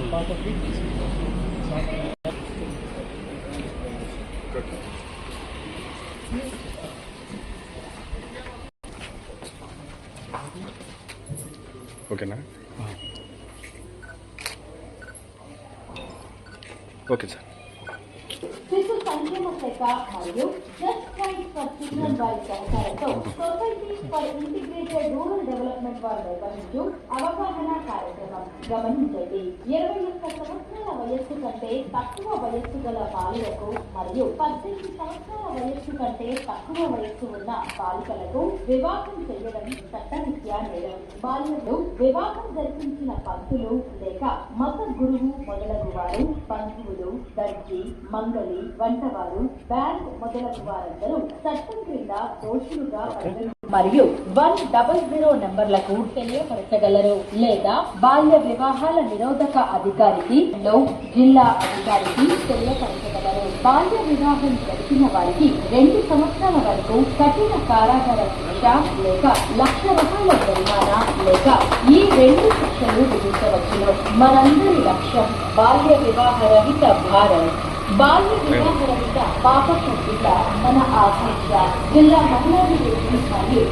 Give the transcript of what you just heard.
ఓకేనా? Okay sir. శిశు సంక్షేమ శాఖ మరియు జస్ట్ రైట్ ఫర్ చిల్డ్రన్ వారి సహకారంతో society for integrated rural development వారు నిర్వహించు అవగాహన కార్యక్రమం. గమనించండి, 21 సంవత్సరాల వయస్సు కంటే తక్కువ వయస్సు గల బాలులకు మరియు 18 సంవత్సరాల వయస్సు కంటే తక్కువ వయస్సు ఉన్న బాలికలకు వివాహం చేయడం చట్టరీత్యా నేరం. బాల్యంలో వివాహం జరిపించిన పంతులు లేక మత గురువు మొదలగు వారు, బంధువులు, దర్జీ, మంగళి, వంటవారు, బ్యాంక్ మొదలగు వారందరూ చట్టం క్రింద దోషులుగా మరియు 100 నంబర్లకు తెలియపరచగలరు లేదా బాల్య వివాహాల నిరోధక అధికారికి జిల్లా అధికారికి తెలియపరచగలరు. బాల్య వివాహం జరిపిన వారికి 2 సంవత్సరాల వరకు కఠిన కారాగార శిక్ష లేక ₹1,00,000 జరిమానా లేక ఈ 2 శిక్షలు విధించవచ్చును. మనందరి లక్ష్యం బాల్య వివాహ రహిత భారత్. బాల్య వివాహ రహిత పాప మన ఆకాంక్ష. జిల్లా మహిళా మరియు